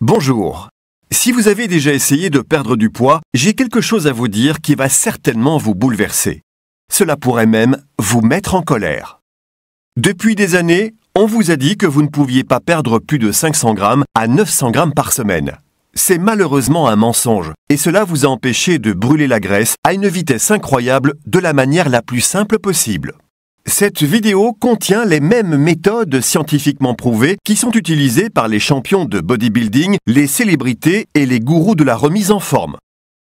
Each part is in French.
Bonjour. Si vous avez déjà essayé de perdre du poids, j'ai quelque chose à vous dire qui va certainement vous bouleverser. Cela pourrait même vous mettre en colère. Depuis des années, on vous a dit que vous ne pouviez pas perdre plus de 500 grammes à 900 grammes par semaine. C'est malheureusement un mensonge, et cela vous a empêché de brûler la graisse à une vitesse incroyable de la manière la plus simple possible. Cette vidéo contient les mêmes méthodes scientifiquement prouvées qui sont utilisées par les champions de bodybuilding, les célébrités et les gourous de la remise en forme.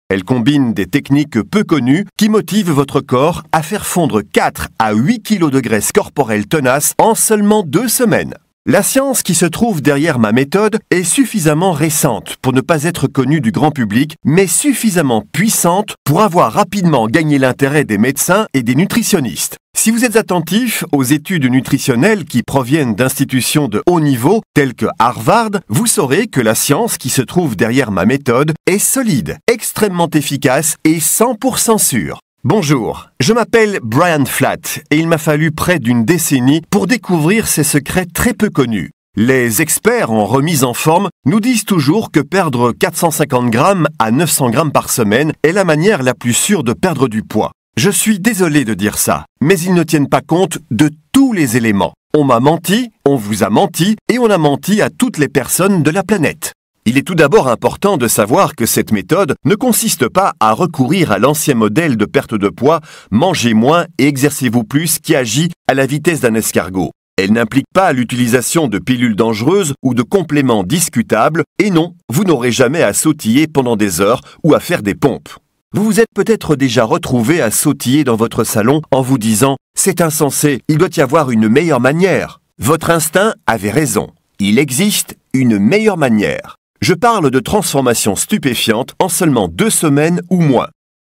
Elle combine des techniques peu connues qui motivent votre corps à faire fondre 4 à 8 kg de graisse corporelle tenace en seulement 2 semaines. La science qui se trouve derrière ma méthode est suffisamment récente pour ne pas être connue du grand public, mais suffisamment puissante pour avoir rapidement gagné l'intérêt des médecins et des nutritionnistes. Si vous êtes attentif aux études nutritionnelles qui proviennent d'institutions de haut niveau, telles que Harvard, vous saurez que la science qui se trouve derrière ma méthode est solide, extrêmement efficace et 100% sûre. Bonjour, je m'appelle Brian Flatt et il m'a fallu près d'une décennie pour découvrir ces secrets très peu connus. Les experts en remise en forme nous disent toujours que perdre 450 grammes à 900 grammes par semaine est la manière la plus sûre de perdre du poids. Je suis désolé de dire ça, mais ils ne tiennent pas compte de tous les éléments. On m'a menti, on vous a menti et on a menti à toutes les personnes de la planète. Il est tout d'abord important de savoir que cette méthode ne consiste pas à recourir à l'ancien modèle de perte de poids « mangez moins et exercez-vous plus » qui agit à la vitesse d'un escargot. Elle n'implique pas l'utilisation de pilules dangereuses ou de compléments discutables et non, vous n'aurez jamais à sautiller pendant des heures ou à faire des pompes. Vous vous êtes peut-être déjà retrouvé à sautiller dans votre salon en vous disant « c'est insensé, il doit y avoir une meilleure manière ». Votre instinct avait raison, il existe une meilleure manière. Je parle de transformation stupéfiante en seulement 2 semaines ou moins.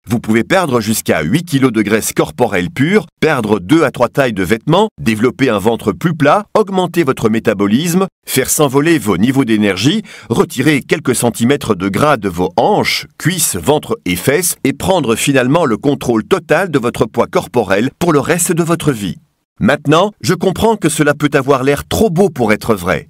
Vous pouvez perdre jusqu'à 8 kg de graisse corporelle pure, perdre 2 à 3 tailles de vêtements, développer un ventre plus plat, augmenter votre métabolisme, faire s'envoler vos niveaux d'énergie, retirer quelques centimètres de gras de vos hanches, cuisses, ventre et fesses et prendre finalement le contrôle total de votre poids corporel pour le reste de votre vie. Maintenant, je comprends que cela peut avoir l'air trop beau pour être vrai.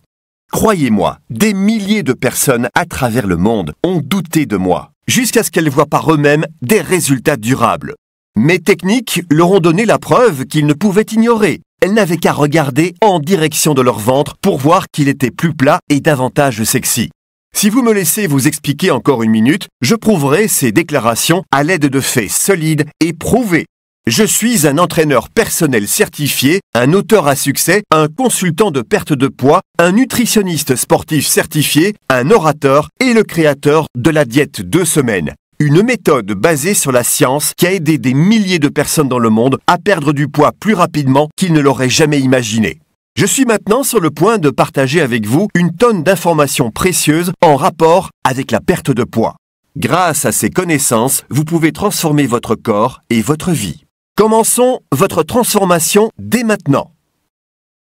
Croyez-moi, des milliers de personnes à travers le monde ont douté de moi, jusqu'à ce qu'elles voient par eux-mêmes des résultats durables. Mes techniques leur ont donné la preuve qu'ils ne pouvaient ignorer. Elles n'avaient qu'à regarder en direction de leur ventre pour voir qu'il était plus plat et davantage sexy. Si vous me laissez vous expliquer encore une minute, je prouverai ces déclarations à l'aide de faits solides et prouvés. Je suis un entraîneur personnel certifié, un auteur à succès, un consultant de perte de poids, un nutritionniste sportif certifié, un orateur et le créateur de la diète 2 semaines. Une méthode basée sur la science qui a aidé des milliers de personnes dans le monde à perdre du poids plus rapidement qu'ils ne l'auraient jamais imaginé. Je suis maintenant sur le point de partager avec vous une tonne d'informations précieuses en rapport avec la perte de poids. Grâce à ces connaissances, vous pouvez transformer votre corps et votre vie. Commençons votre transformation dès maintenant.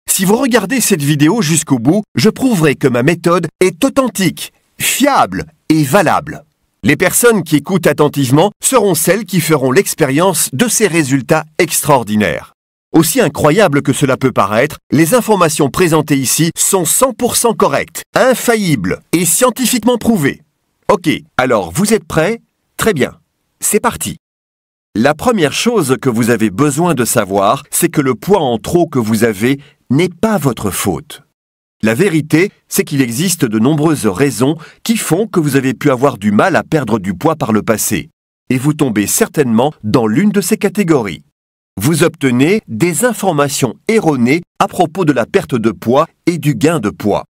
Si vous regardez cette vidéo jusqu'au bout, je prouverai que ma méthode est authentique, fiable et valable. Les personnes qui écoutent attentivement seront celles qui feront l'expérience de ces résultats extraordinaires. Aussi incroyable que cela peut paraître, les informations présentées ici sont 100% correctes, infaillibles et scientifiquement prouvées. Ok, alors vous êtes prêts? Très bien, c'est parti. La première chose que vous avez besoin de savoir, c'est que le poids en trop que vous avez n'est pas votre faute. La vérité, c'est qu'il existe de nombreuses raisons qui font que vous avez pu avoir du mal à perdre du poids par le passé. Et vous tombez certainement dans l'une de ces catégories. Vous obtenez des informations erronées à propos de la perte de poids et du gain de poids.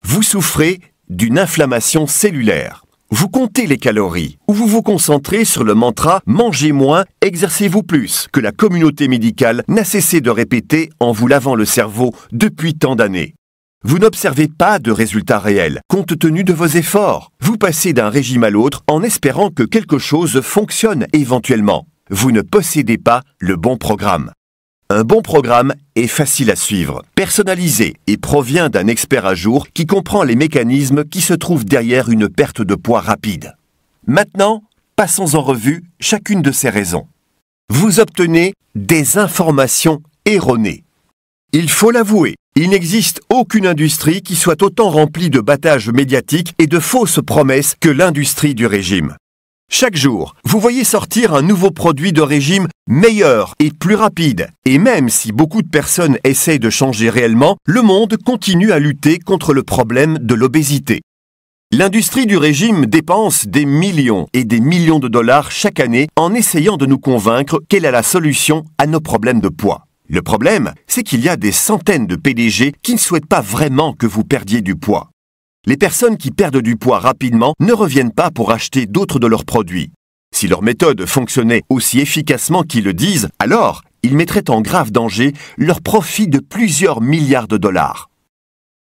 Vous souffrez d'une inflammation cellulaire. Vous comptez les calories, ou vous vous concentrez sur le mantra « mangez moins, exercez-vous plus » que la communauté médicale n'a cessé de répéter en vous lavant le cerveau depuis tant d'années. Vous n'observez pas de résultats réels, compte tenu de vos efforts. Vous passez d'un régime à l'autre en espérant que quelque chose fonctionne éventuellement. Vous ne possédez pas le bon programme. Un bon programme est facile à suivre, personnalisé et provient d'un expert à jour qui comprend les mécanismes qui se trouvent derrière une perte de poids rapide. Maintenant, passons en revue chacune de ces raisons. Vous obtenez des informations erronées. Il faut l'avouer, Il n'existe aucune industrie qui soit autant remplie de battages médiatiques et de fausses promesses que l'industrie du régime. Chaque jour, vous voyez sortir un nouveau produit de régime meilleur et plus rapide. Et même si beaucoup de personnes essayent de changer réellement, le monde continue à lutter contre le problème de l'obésité. L'industrie du régime dépense des millions et des millions de dollars chaque année en essayant de nous convaincre qu'elle a la solution à nos problèmes de poids. Le problème, c'est qu'il y a des centaines de PDG qui ne souhaitent pas vraiment que vous perdiez du poids. Les personnes qui perdent du poids rapidement ne reviennent pas pour acheter d'autres de leurs produits. Si leur méthode fonctionnait aussi efficacement qu'ils le disent, alors ils mettraient en grave danger leur profit de plusieurs milliards de dollars.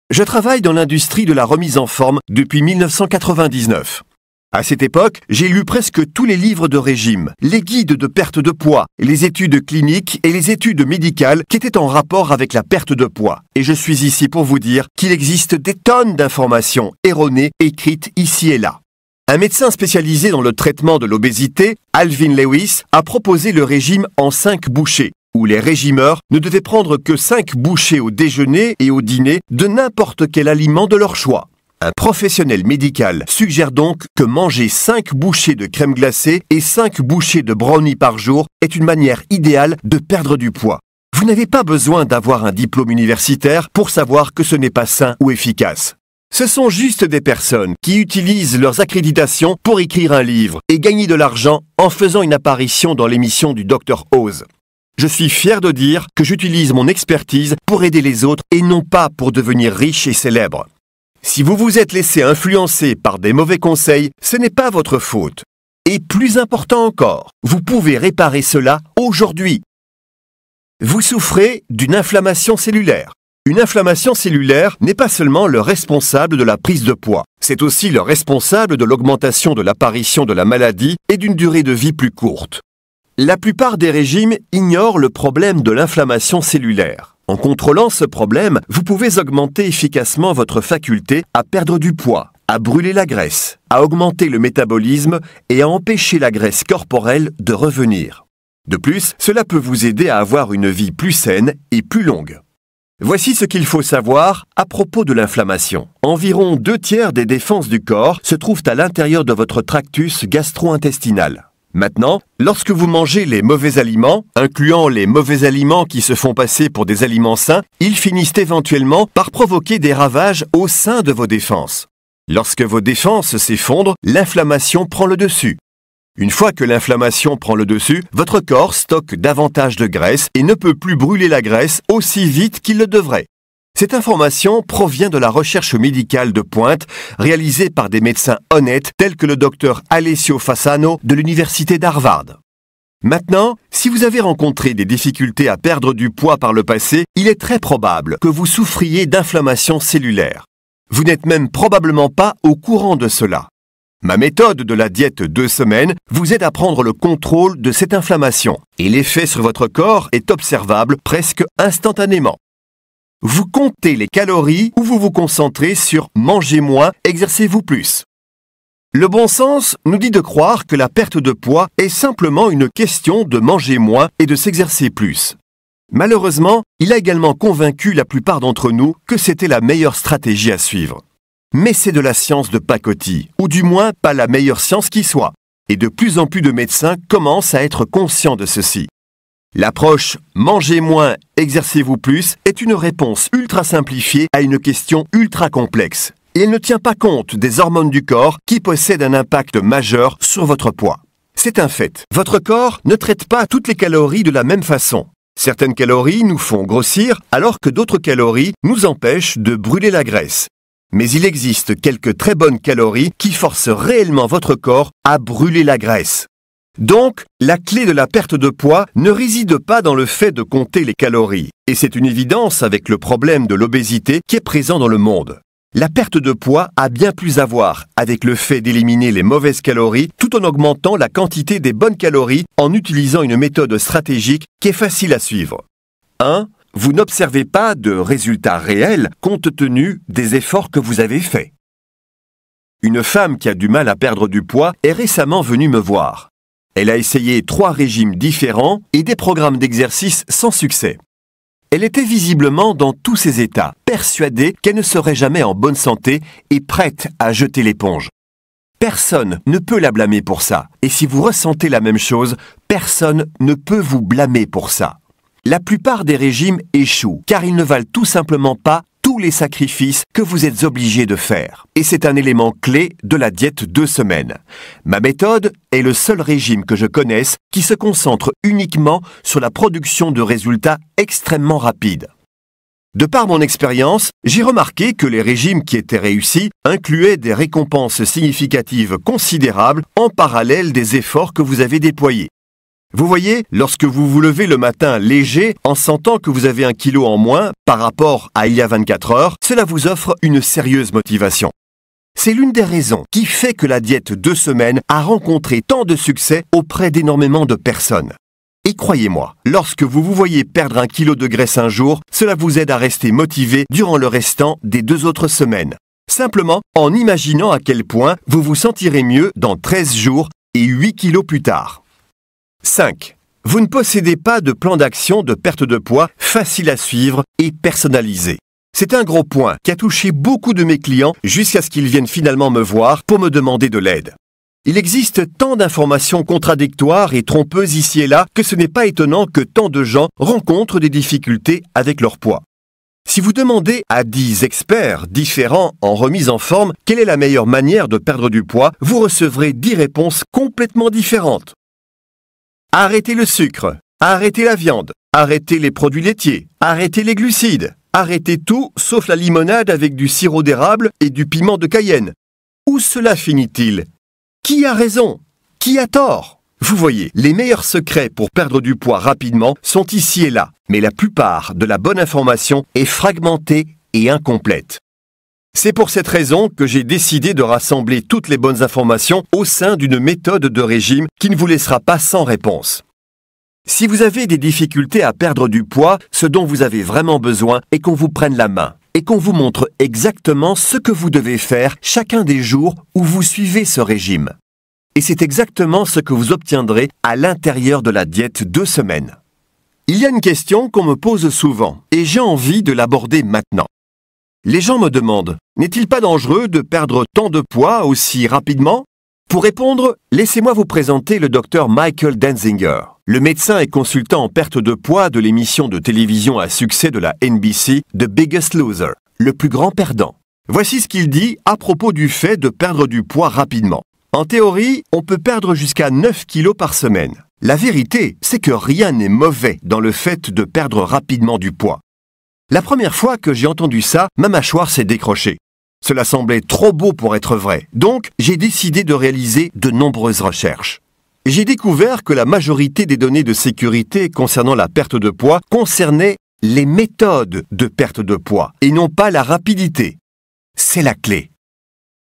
Je travaille dans l'industrie de la remise en forme depuis 1999. À cette époque, j'ai lu presque tous les livres de régime, les guides de perte de poids, les études cliniques et les études médicales qui étaient en rapport avec la perte de poids. Et je suis ici pour vous dire qu'il existe des tonnes d'informations erronées écrites ici et là. Un médecin spécialisé dans le traitement de l'obésité, Alvin Lewis, a proposé le régime en 5 bouchées, où les régimeurs ne devaient prendre que 5 bouchées au déjeuner et au dîner de n'importe quel aliment de leur choix. Un professionnel médical suggère donc que manger 5 bouchées de crème glacée et 5 bouchées de brownie par jour est une manière idéale de perdre du poids. Vous n'avez pas besoin d'avoir un diplôme universitaire pour savoir que ce n'est pas sain ou efficace. Ce sont juste des personnes qui utilisent leurs accréditations pour écrire un livre et gagner de l'argent en faisant une apparition dans l'émission du Dr Oz. Je suis fier de dire que j'utilise mon expertise pour aider les autres et non pas pour devenir riche et célèbre. Si vous vous êtes laissé influencer par des mauvais conseils, ce n'est pas votre faute. Et plus important encore, vous pouvez réparer cela aujourd'hui. Vous souffrez d'une inflammation cellulaire. Une inflammation cellulaire n'est pas seulement le responsable de la prise de poids, c'est aussi le responsable de l'augmentation de l'apparition de la maladie et d'une durée de vie plus courte. La plupart des régimes ignorent le problème de l'inflammation cellulaire. En contrôlant ce problème, vous pouvez augmenter efficacement votre faculté à perdre du poids, à brûler la graisse, à augmenter le métabolisme et à empêcher la graisse corporelle de revenir. De plus, cela peut vous aider à avoir une vie plus saine et plus longue. Voici ce qu'il faut savoir à propos de l'inflammation. Environ 2/3 des défenses du corps se trouvent à l'intérieur de votre tractus gastro-intestinal. Maintenant, lorsque vous mangez les mauvais aliments, incluant les mauvais aliments qui se font passer pour des aliments sains, ils finissent éventuellement par provoquer des ravages au sein de vos défenses. Lorsque vos défenses s'effondrent, l'inflammation prend le dessus. Une fois que l'inflammation prend le dessus, votre corps stocke davantage de graisse et ne peut plus brûler la graisse aussi vite qu'il le devrait. Cette information provient de la recherche médicale de pointe réalisée par des médecins honnêtes tels que le docteur Alessio Fasano de l'université d'Harvard. Maintenant, si vous avez rencontré des difficultés à perdre du poids par le passé, il est très probable que vous souffriez d'inflammation cellulaire. Vous n'êtes même probablement pas au courant de cela. Ma méthode de la diète 2 semaines vous aide à prendre le contrôle de cette inflammation et l'effet sur votre corps est observable presque instantanément. Vous comptez les calories ou vous vous concentrez sur « mangez moins, exercez-vous plus ». Le bon sens nous dit de croire que la perte de poids est simplement une question de manger moins et de s'exercer plus. Malheureusement, il a également convaincu la plupart d'entre nous que c'était la meilleure stratégie à suivre. Mais c'est de la science de pacotille, ou du moins pas la meilleure science qui soit. Et de plus en plus de médecins commencent à être conscients de ceci. L'approche « mangez moins, exercez-vous plus » est une réponse ultra simplifiée à une question ultra complexe. Et elle ne tient pas compte des hormones du corps qui possèdent un impact majeur sur votre poids. C'est un fait. Votre corps ne traite pas toutes les calories de la même façon. Certaines calories nous font grossir, alors que d'autres calories nous empêchent de brûler la graisse. Mais il existe quelques très bonnes calories qui forcent réellement votre corps à brûler la graisse. Donc, la clé de la perte de poids ne réside pas dans le fait de compter les calories. Et c'est une évidence avec le problème de l'obésité qui est présent dans le monde. La perte de poids a bien plus à voir avec le fait d'éliminer les mauvaises calories tout en augmentant la quantité des bonnes calories en utilisant une méthode stratégique qui est facile à suivre. 1. Vous n'observez pas de résultats réels compte tenu des efforts que vous avez faits. Une femme qui a du mal à perdre du poids est récemment venue me voir. Elle a essayé 3 régimes différents et des programmes d'exercice sans succès. Elle était visiblement dans tous ses états, persuadée qu'elle ne serait jamais en bonne santé et prête à jeter l'éponge. Personne ne peut la blâmer pour ça. Et si vous ressentez la même chose, personne ne peut vous blâmer pour ça. La plupart des régimes échouent, car ils ne valent tout simplement pas tous les sacrifices que vous êtes obligés de faire. Et c'est un élément clé de la diète 2 semaines. Ma méthode est le seul régime que je connaisse qui se concentre uniquement sur la production de résultats extrêmement rapides. De par mon expérience, j'ai remarqué que les régimes qui étaient réussis incluaient des récompenses significatives considérables en parallèle des efforts que vous avez déployés. Vous voyez, lorsque vous vous levez le matin léger en sentant que vous avez 1 kilo en moins par rapport à il y a 24 heures, cela vous offre une sérieuse motivation. C'est l'une des raisons qui fait que la diète 2 semaines a rencontré tant de succès auprès d'énormément de personnes. Et croyez-moi, lorsque vous vous voyez perdre 1 kilo de graisse un jour, cela vous aide à rester motivé durant le restant des 2 autres semaines. Simplement en imaginant à quel point vous vous sentirez mieux dans 13 jours et 8 kilos plus tard. 5. Vous ne possédez pas de plan d'action de perte de poids facile à suivre et personnalisé. C'est un gros point qui a touché beaucoup de mes clients jusqu'à ce qu'ils viennent finalement me voir pour me demander de l'aide. Il existe tant d'informations contradictoires et trompeuses ici et là que ce n'est pas étonnant que tant de gens rencontrent des difficultés avec leur poids. Si vous demandez à 10 experts différents en remise en forme quelle est la meilleure manière de perdre du poids, vous recevrez 10 réponses complètement différentes. Arrêtez le sucre, arrêtez la viande, arrêtez les produits laitiers, arrêtez les glucides, arrêtez tout sauf la limonade avec du sirop d'érable et du piment de Cayenne. Où cela finit-il? Qui a raison? Qui a tort? Vous voyez, les meilleurs secrets pour perdre du poids rapidement sont ici et là, mais la plupart de la bonne information est fragmentée et incomplète. C'est pour cette raison que j'ai décidé de rassembler toutes les bonnes informations au sein d'une méthode de régime qui ne vous laissera pas sans réponse. Si vous avez des difficultés à perdre du poids, ce dont vous avez vraiment besoin est qu'on vous prenne la main et qu'on vous montre exactement ce que vous devez faire chacun des jours où vous suivez ce régime. Et c'est exactement ce que vous obtiendrez à l'intérieur de la diète 2 semaines. Il y a une question qu'on me pose souvent et j'ai envie de l'aborder maintenant. Les gens me demandent, n'est-il pas dangereux de perdre tant de poids aussi rapidement? Pour répondre, laissez-moi vous présenter le docteur Michael Denzinger, le médecin et consultant en perte de poids de l'émission de télévision à succès de la NBC, The Biggest Loser, le plus grand perdant. Voici ce qu'il dit à propos du fait de perdre du poids rapidement. En théorie, on peut perdre jusqu'à 9 kilos par semaine. La vérité, c'est que rien n'est mauvais dans le fait de perdre rapidement du poids. La première fois que j'ai entendu ça, ma mâchoire s'est décrochée. Cela semblait trop beau pour être vrai, donc j'ai décidé de réaliser de nombreuses recherches. J'ai découvert que la majorité des données de sécurité concernant la perte de poids concernaient les méthodes de perte de poids et non pas la rapidité. C'est la clé.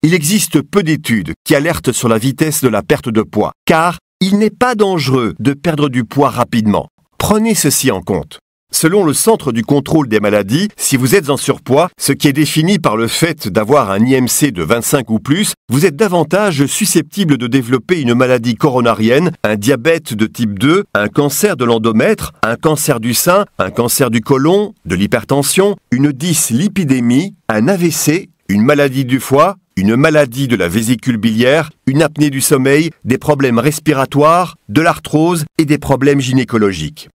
Il existe peu d'études qui alertent sur la vitesse de la perte de poids, car il n'est pas dangereux de perdre du poids rapidement. Prenez ceci en compte. Selon le Centre du contrôle des maladies, si vous êtes en surpoids, ce qui est défini par le fait d'avoir un IMC de 25 ou plus, vous êtes davantage susceptible de développer une maladie coronarienne, un diabète de type 2, un cancer de l'endomètre, un cancer du sein, un cancer du côlon, de l'hypertension, une dyslipidémie, un AVC, une maladie du foie, une maladie de la vésicule biliaire, une apnée du sommeil, des problèmes respiratoires, de l'arthrose et des problèmes gynécologiques.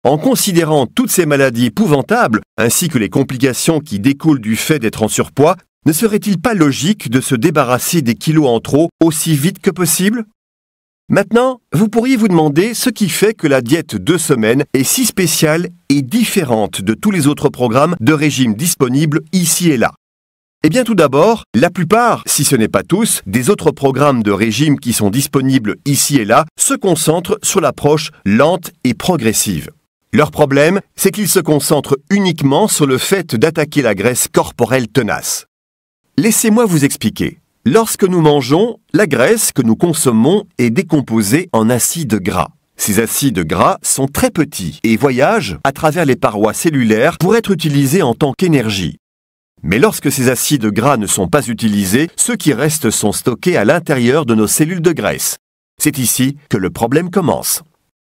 En considérant toutes ces maladies épouvantables, ainsi que les complications qui découlent du fait d'être en surpoids, ne serait-il pas logique de se débarrasser des kilos en trop aussi vite que possible? Maintenant, vous pourriez vous demander ce qui fait que la diète 2 semaines est si spéciale et différente de tous les autres programmes de régime disponibles ici et là. Eh bien tout d'abord, la plupart, si ce n'est pas tous, des autres programmes de régime qui sont disponibles ici et là se concentrent sur l'approche lente et progressive. Leur problème, c'est qu'ils se concentrent uniquement sur le fait d'attaquer la graisse corporelle tenace. Laissez-moi vous expliquer. Lorsque nous mangeons, la graisse que nous consommons est décomposée en acides gras. Ces acides gras sont très petits et voyagent à travers les parois cellulaires pour être utilisés en tant qu'énergie. Mais lorsque ces acides gras ne sont pas utilisés, ceux qui restent sont stockés à l'intérieur de nos cellules de graisse. C'est ici que le problème commence.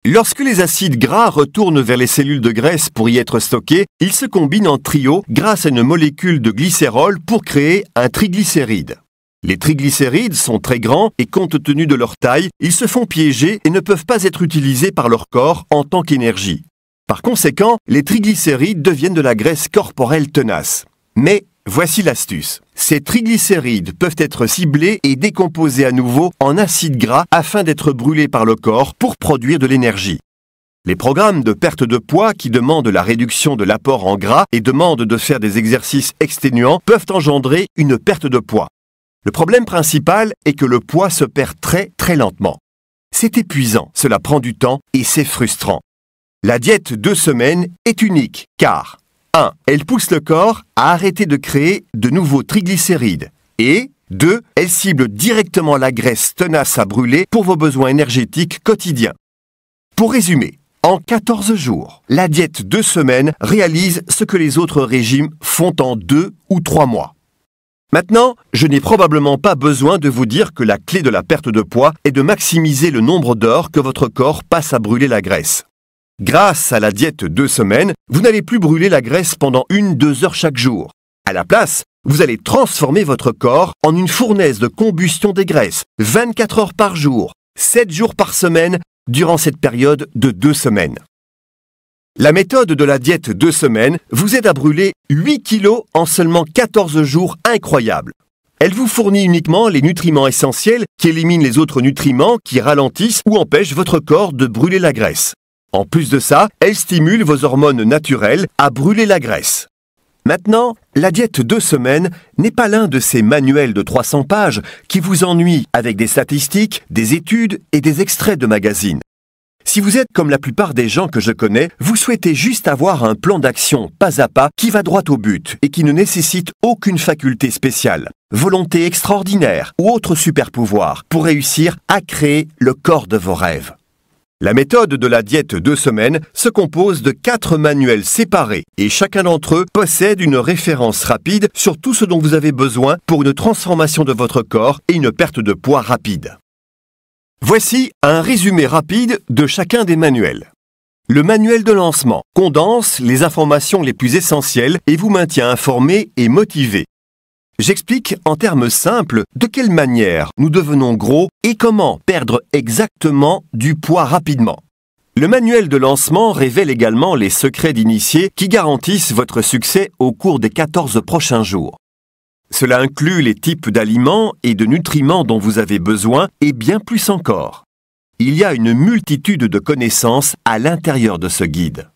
Lorsque les acides gras retournent vers les cellules de graisse pour y être stockés, ils se combinent en trio grâce à une molécule de glycérol pour créer un triglycéride. Les triglycérides sont très grands et compte tenu de leur taille, ils se font piéger et ne peuvent pas être utilisés par leur corps en tant qu'énergie. Par conséquent, les triglycérides deviennent de la graisse corporelle tenace. Mais voici l'astuce. Ces triglycérides peuvent être ciblés et décomposés à nouveau en acides gras afin d'être brûlés par le corps pour produire de l'énergie. Les programmes de perte de poids qui demandent la réduction de l'apport en gras et demandent de faire des exercices exténuants peuvent engendrer une perte de poids. Le problème principal est que le poids se perd très lentement. C'est épuisant, cela prend du temps et c'est frustrant. La diète 2 semaines est unique car 1. Elle pousse le corps à arrêter de créer de nouveaux triglycérides et 2. Elle cible directement la graisse tenace à brûler pour vos besoins énergétiques quotidiens. Pour résumer, en 14 jours, la diète 2 semaines réalise ce que les autres régimes font en 2 ou 3 mois. Maintenant, je n'ai probablement pas besoin de vous dire que la clé de la perte de poids est de maximiser le nombre d'heures que votre corps passe à brûler la graisse. Grâce à la diète 2 semaines, vous n'allez plus brûler la graisse pendant 1-2 heures chaque jour. À la place, vous allez transformer votre corps en une fournaise de combustion des graisses, 24 heures par jour, 7 jours par semaine, durant cette période de 2 semaines. La méthode de la diète 2 semaines vous aide à brûler 8 kilos en seulement 14 jours incroyables. Elle vous fournit uniquement les nutriments essentiels qui éliminent les autres nutriments qui ralentissent ou empêchent votre corps de brûler la graisse. En plus de ça, elle stimule vos hormones naturelles à brûler la graisse. Maintenant, la diète 2 semaines n'est pas l'un de ces manuels de 300 pages qui vous ennuient avec des statistiques, des études et des extraits de magazines. Si vous êtes comme la plupart des gens que je connais, vous souhaitez juste avoir un plan d'action pas à pas qui va droit au but et qui ne nécessite aucune faculté spéciale, volonté extraordinaire ou autre super pouvoir pour réussir à créer le corps de vos rêves. La méthode de la diète 2 semaines se compose de 4 manuels séparés et chacun d'entre eux possède une référence rapide sur tout ce dont vous avez besoin pour une transformation de votre corps et une perte de poids rapide. Voici un résumé rapide de chacun des manuels. Le manuel de lancement condense les informations les plus essentielles et vous maintient informé et motivé. J'explique en termes simples de quelle manière nous devenons gros et comment perdre exactement du poids rapidement. Le manuel de lancement révèle également les secrets d'initié qui garantissent votre succès au cours des 14 prochains jours. Cela inclut les types d'aliments et de nutriments dont vous avez besoin et bien plus encore. Il y a une multitude de connaissances à l'intérieur de ce guide.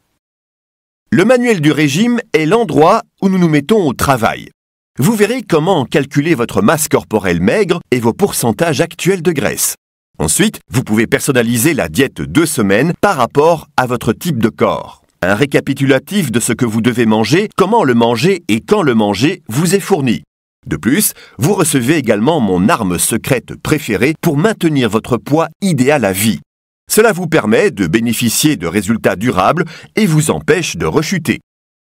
Le manuel du régime est l'endroit où nous nous mettons au travail. Vous verrez comment calculer votre masse corporelle maigre et vos pourcentages actuels de graisse. Ensuite, vous pouvez personnaliser la diète 2 semaines par rapport à votre type de corps. Un récapitulatif de ce que vous devez manger, comment le manger et quand le manger vous est fourni. De plus, vous recevez également mon arme secrète préférée pour maintenir votre poids idéal à vie. Cela vous permet de bénéficier de résultats durables et vous empêche de rechuter.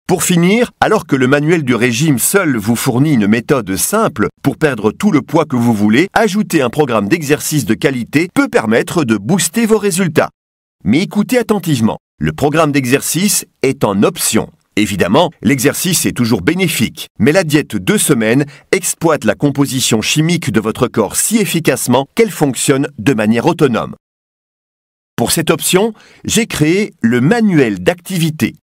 Pour finir, alors que le manuel du régime seul vous fournit une méthode simple pour perdre tout le poids que vous voulez, ajouter un programme d'exercice de qualité peut permettre de booster vos résultats. Mais écoutez attentivement, le programme d'exercice est en option. Évidemment, l'exercice est toujours bénéfique, mais la diète 2 semaines exploite la composition chimique de votre corps si efficacement qu'elle fonctionne de manière autonome. Pour cette option, j'ai créé le manuel d'activité.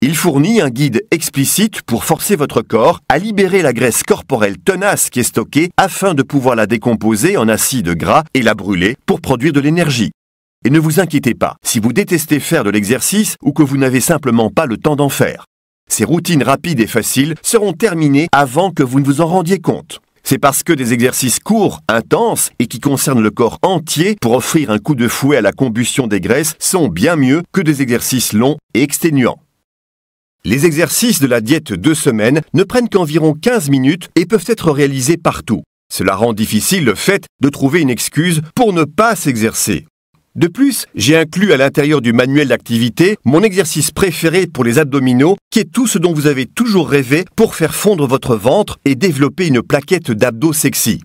Il fournit un guide explicite pour forcer votre corps à libérer la graisse corporelle tenace qui est stockée afin de pouvoir la décomposer en acides gras et la brûler pour produire de l'énergie. Et ne vous inquiétez pas, si vous détestez faire de l'exercice ou que vous n'avez simplement pas le temps d'en faire. Ces routines rapides et faciles seront terminées avant que vous ne vous en rendiez compte. C'est parce que des exercices courts, intenses et qui concernent le corps entier pour offrir un coup de fouet à la combustion des graisses sont bien mieux que des exercices longs et exténuants. Les exercices de la diète 2 semaines ne prennent qu'environ 15 minutes et peuvent être réalisés partout. Cela rend difficile le fait de trouver une excuse pour ne pas s'exercer. De plus, j'ai inclus à l'intérieur du manuel d'activité mon exercice préféré pour les abdominaux, qui est tout ce dont vous avez toujours rêvé pour faire fondre votre ventre et développer une plaquette d'abdos sexy.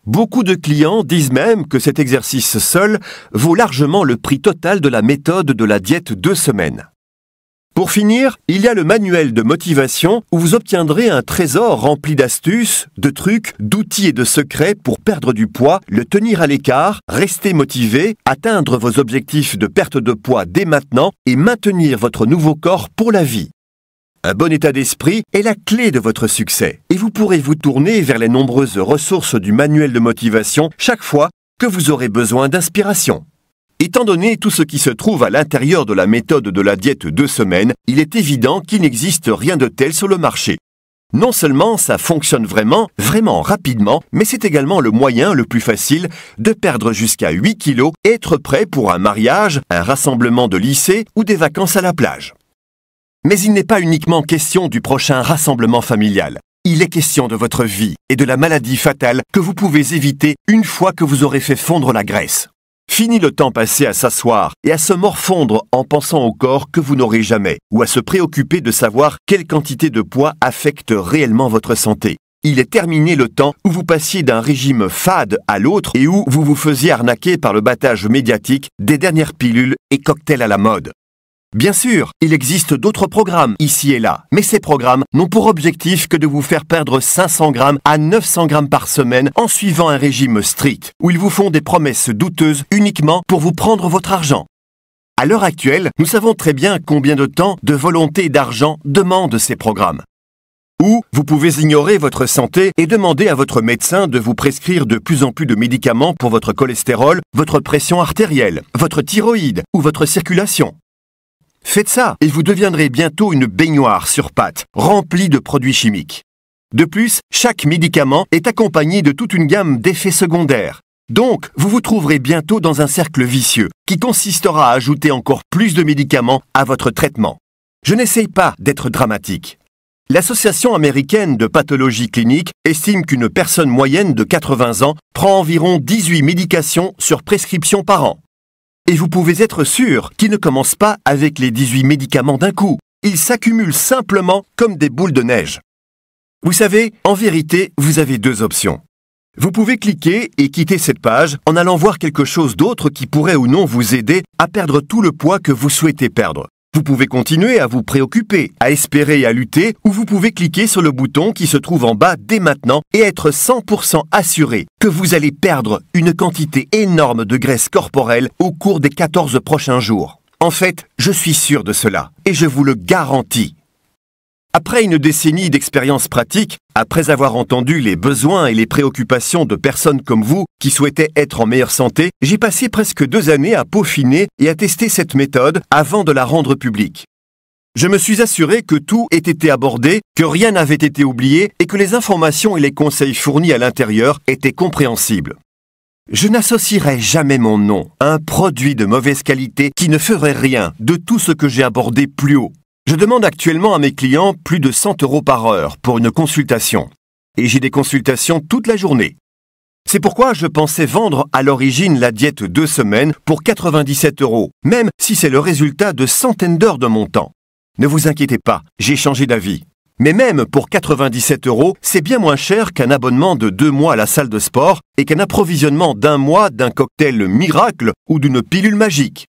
Beaucoup de clients disent même que cet exercice seul vaut largement le prix total de la méthode de la diète 2 semaines. Pour finir, il y a le manuel de motivation où vous obtiendrez un trésor rempli d'astuces, de trucs, d'outils et de secrets pour perdre du poids, le tenir à l'écart, rester motivé, atteindre vos objectifs de perte de poids dès maintenant et maintenir votre nouveau corps pour la vie. Un bon état d'esprit est la clé de votre succès et vous pourrez vous tourner vers les nombreuses ressources du manuel de motivation chaque fois que vous aurez besoin d'inspiration. Étant donné tout ce qui se trouve à l'intérieur de la méthode de la diète 2 semaines, il est évident qu'il n'existe rien de tel sur le marché. Non seulement ça fonctionne vraiment rapidement, mais c'est également le moyen le plus facile de perdre jusqu'à 8 kilos et être prêt pour un mariage, un rassemblement de lycée ou des vacances à la plage. Mais il n'est pas uniquement question du prochain rassemblement familial. Il est question de votre vie et de la maladie fatale que vous pouvez éviter une fois que vous aurez fait fondre la graisse. Fini le temps passé à s'asseoir et à se morfondre en pensant au corps que vous n'aurez jamais, ou à se préoccuper de savoir quelle quantité de poids affecte réellement votre santé. Il est terminé le temps où vous passiez d'un régime fade à l'autre et où vous vous faisiez arnaquer par le battage médiatique des dernières pilules et cocktails à la mode. Bien sûr, il existe d'autres programmes ici et là, mais ces programmes n'ont pour objectif que de vous faire perdre 500 grammes à 900 grammes par semaine en suivant un régime strict, où ils vous font des promesses douteuses uniquement pour vous prendre votre argent. À l'heure actuelle, nous savons très bien combien de temps, de volonté et d'argent demandent ces programmes. Ou vous pouvez ignorer votre santé et demander à votre médecin de vous prescrire de plus en plus de médicaments pour votre cholestérol, votre pression artérielle, votre thyroïde ou votre circulation. Faites ça et vous deviendrez bientôt une baignoire sur pattes, remplie de produits chimiques. De plus, chaque médicament est accompagné de toute une gamme d'effets secondaires. Donc, vous vous trouverez bientôt dans un cercle vicieux qui consistera à ajouter encore plus de médicaments à votre traitement. Je n'essaye pas d'être dramatique. L'Association américaine de pathologie clinique estime qu'une personne moyenne de 80 ans prend environ 18 médications sur prescription par an. Et vous pouvez être sûr qu'ils ne commencent pas avec les 18 médicaments d'un coup. Ils s'accumulent simplement comme des boules de neige. Vous savez, en vérité, vous avez deux options. Vous pouvez cliquer et quitter cette page en allant voir quelque chose d'autre qui pourrait ou non vous aider à perdre tout le poids que vous souhaitez perdre. Vous pouvez continuer à vous préoccuper, à espérer et à lutter, ou vous pouvez cliquer sur le bouton qui se trouve en bas dès maintenant et être 100% assuré que vous allez perdre une quantité énorme de graisse corporelle au cours des 14 prochains jours. En fait, je suis sûr de cela, et je vous le garantis. Après une décennie d'expérience pratique, après avoir entendu les besoins et les préoccupations de personnes comme vous qui souhaitaient être en meilleure santé, j'ai passé presque 2 années à peaufiner et à tester cette méthode avant de la rendre publique. Je me suis assuré que tout ait été abordé, que rien n'avait été oublié et que les informations et les conseils fournis à l'intérieur étaient compréhensibles. Je n'associerai jamais mon nom à un produit de mauvaise qualité qui ne ferait rien de tout ce que j'ai abordé plus haut. Je demande actuellement à mes clients plus de 100 € par heure pour une consultation. Et j'ai des consultations toute la journée. C'est pourquoi je pensais vendre à l'origine la diète 2 semaines pour 97 €, même si c'est le résultat de centaines d'heures de mon temps. Ne vous inquiétez pas, j'ai changé d'avis. Mais même pour 97 €, c'est bien moins cher qu'un abonnement de 2 mois à la salle de sport et qu'un approvisionnement d'1 mois d'un cocktail miracle ou d'une pilule magique.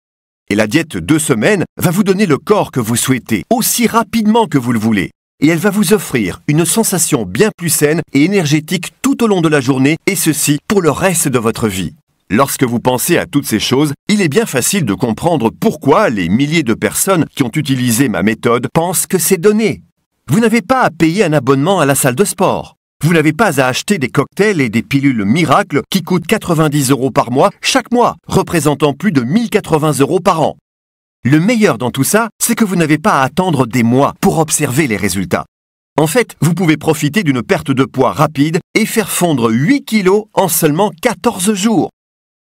Et la diète 2 semaines va vous donner le corps que vous souhaitez, aussi rapidement que vous le voulez. Et elle va vous offrir une sensation bien plus saine et énergétique tout au long de la journée, et ceci pour le reste de votre vie. Lorsque vous pensez à toutes ces choses, il est bien facile de comprendre pourquoi les milliers de personnes qui ont utilisé ma méthode pensent que c'est donné. Vous n'avez pas à payer un abonnement à la salle de sport. Vous n'avez pas à acheter des cocktails et des pilules miracles qui coûtent 90 € par mois chaque mois, représentant plus de 1080 € par an. Le meilleur dans tout ça, c'est que vous n'avez pas à attendre des mois pour observer les résultats. En fait, vous pouvez profiter d'une perte de poids rapide et faire fondre 8 kilos en seulement 14 jours.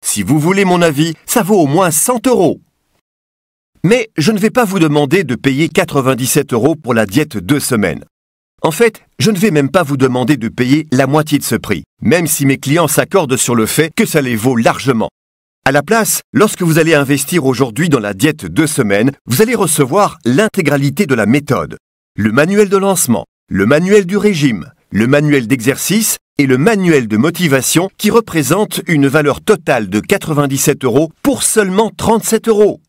Si vous voulez mon avis, ça vaut au moins 100 €. Mais je ne vais pas vous demander de payer 97 € pour la diète 2 semaines. En fait, je ne vais même pas vous demander de payer la moitié de ce prix, même si mes clients s'accordent sur le fait que ça les vaut largement. À la place, lorsque vous allez investir aujourd'hui dans la diète 2 semaines, vous allez recevoir l'intégralité de la méthode, le manuel de lancement, le manuel du régime, le manuel d'exercice et le manuel de motivation qui représente une valeur totale de 97 € pour seulement 37 €.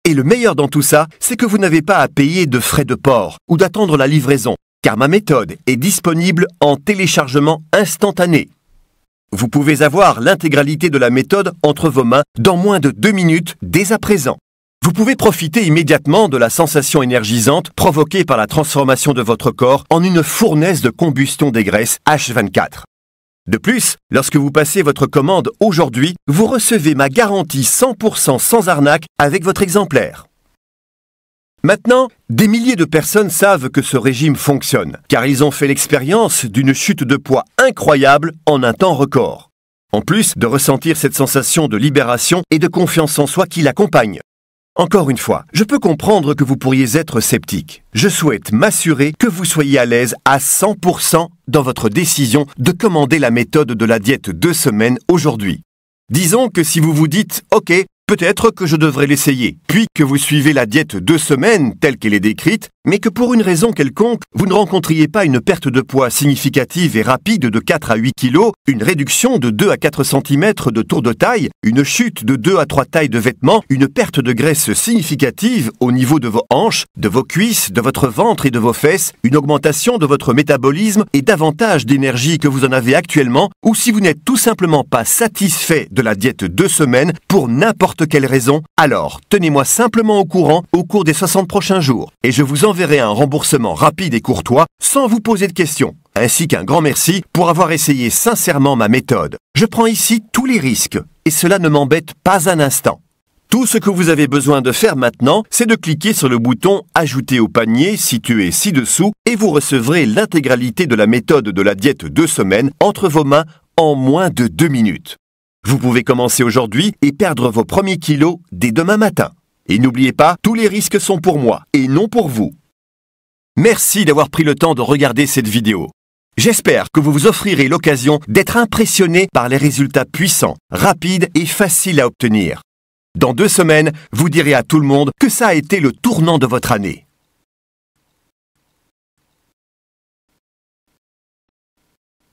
Et le meilleur dans tout ça, c'est que vous n'avez pas à payer de frais de port ou d'attendre la livraison, car ma méthode est disponible en téléchargement instantané. Vous pouvez avoir l'intégralité de la méthode entre vos mains dans moins de 2 minutes dès à présent. Vous pouvez profiter immédiatement de la sensation énergisante provoquée par la transformation de votre corps en une fournaise de combustion des graisses H24. De plus, lorsque vous passez votre commande aujourd'hui, vous recevez ma garantie 100% sans arnaque avec votre exemplaire. Maintenant, des milliers de personnes savent que ce régime fonctionne, car ils ont fait l'expérience d'une chute de poids incroyable en un temps record. En plus de ressentir cette sensation de libération et de confiance en soi qui l'accompagne. Encore une fois, je peux comprendre que vous pourriez être sceptique. Je souhaite m'assurer que vous soyez à l'aise à 100% dans votre décision de commander la méthode de la diète 2 semaines aujourd'hui. Disons que si vous vous dites « Ok, peut-être que je devrais l'essayer », puis que vous suivez la diète 2 semaines telle qu'elle est décrite, mais que pour une raison quelconque, vous ne rencontriez pas une perte de poids significative et rapide de 4 à 8 kg, une réduction de 2 à 4 cm de tour de taille, une chute de 2 à 3 tailles de vêtements, une perte de graisse significative au niveau de vos hanches, de vos cuisses, de votre ventre et de vos fesses, une augmentation de votre métabolisme et davantage d'énergie que vous en avez actuellement, ou si vous n'êtes tout simplement pas satisfait de la diète 2 semaines pour n'importe quelle raison, alors tenez-moi simplement au courant au cours des 60 prochains jours et je vous enverrai un remboursement rapide et courtois sans vous poser de questions, ainsi qu'un grand merci pour avoir essayé sincèrement ma méthode. Je prends ici tous les risques et cela ne m'embête pas un instant. Tout ce que vous avez besoin de faire maintenant, c'est de cliquer sur le bouton « Ajouter au panier » situé ci-dessous et vous recevrez l'intégralité de la méthode de la diète 2 semaines entre vos mains en moins de 2 minutes. Vous pouvez commencer aujourd'hui et perdre vos premiers kilos dès demain matin. Et n'oubliez pas, tous les risques sont pour moi et non pour vous. Merci d'avoir pris le temps de regarder cette vidéo. J'espère que vous vous offrirez l'occasion d'être impressionné par les résultats puissants, rapides et faciles à obtenir. Dans 2 semaines, vous direz à tout le monde que ça a été le tournant de votre année.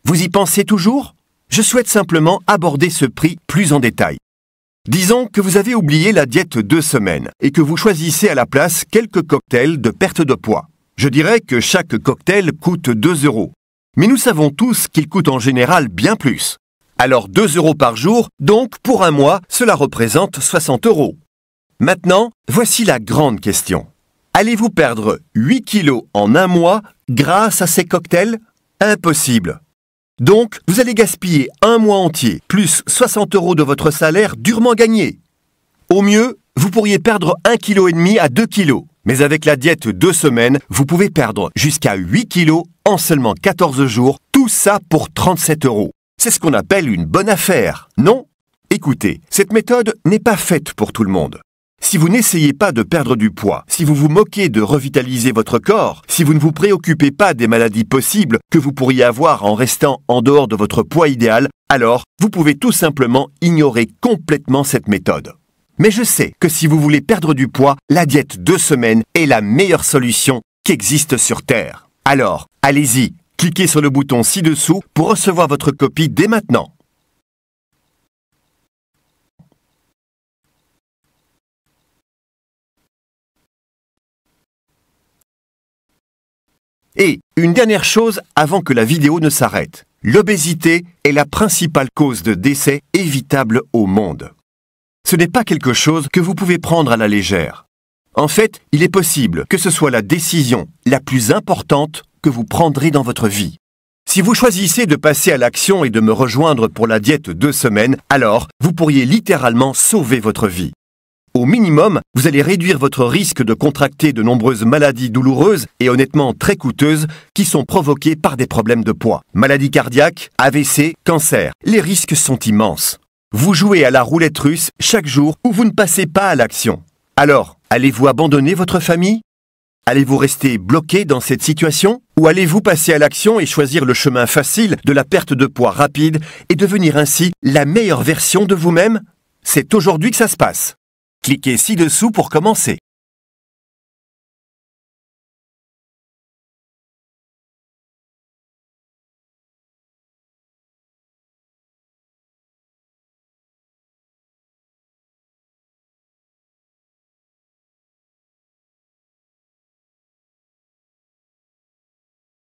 Vous y pensez toujours ? Je souhaite simplement aborder ce prix plus en détail. Disons que vous avez oublié la diète 2 semaines et que vous choisissez à la place quelques cocktails de perte de poids. Je dirais que chaque cocktail coûte 2 €. Mais nous savons tous qu'il coûte en général bien plus. Alors 2 € par jour, donc pour un mois, cela représente 60 €. Maintenant, voici la grande question. Allez-vous perdre 8 kilos en un mois grâce à ces cocktails? Impossible. Donc, vous allez gaspiller un mois entier, plus 60 € de votre salaire durement gagné. Au mieux, vous pourriez perdre 1,5 kg à 2 kg. Mais avec la diète 2 semaines, vous pouvez perdre jusqu'à 8 kg en seulement 14 jours, tout ça pour 37 €. C'est ce qu'on appelle une bonne affaire, non? Écoutez, cette méthode n'est pas faite pour tout le monde. Si vous n'essayez pas de perdre du poids, si vous vous moquez de revitaliser votre corps, si vous ne vous préoccupez pas des maladies possibles que vous pourriez avoir en restant en dehors de votre poids idéal, alors vous pouvez tout simplement ignorer complètement cette méthode. Mais je sais que si vous voulez perdre du poids, la diète 2 semaines est la meilleure solution qui existe sur Terre. Alors, allez-y, cliquez sur le bouton ci-dessous pour recevoir votre copie dès maintenant. Et une dernière chose avant que la vidéo ne s'arrête. L'obésité est la principale cause de décès évitable au monde. Ce n'est pas quelque chose que vous pouvez prendre à la légère. En fait, il est possible que ce soit la décision la plus importante que vous prendrez dans votre vie. Si vous choisissez de passer à l'action et de me rejoindre pour la diète 2 semaines, alors vous pourriez littéralement sauver votre vie. Au minimum, vous allez réduire votre risque de contracter de nombreuses maladies douloureuses et honnêtement très coûteuses qui sont provoquées par des problèmes de poids. Maladies cardiaques, AVC, cancer. Les risques sont immenses. Vous jouez à la roulette russe chaque jour où vous ne passez pas à l'action. Alors, allez-vous abandonner votre famille? Allez-vous rester bloqué dans cette situation? Ou allez-vous passer à l'action et choisir le chemin facile de la perte de poids rapide et devenir ainsi la meilleure version de vous-même? C'est aujourd'hui que ça se passe. Cliquez ci-dessous pour commencer.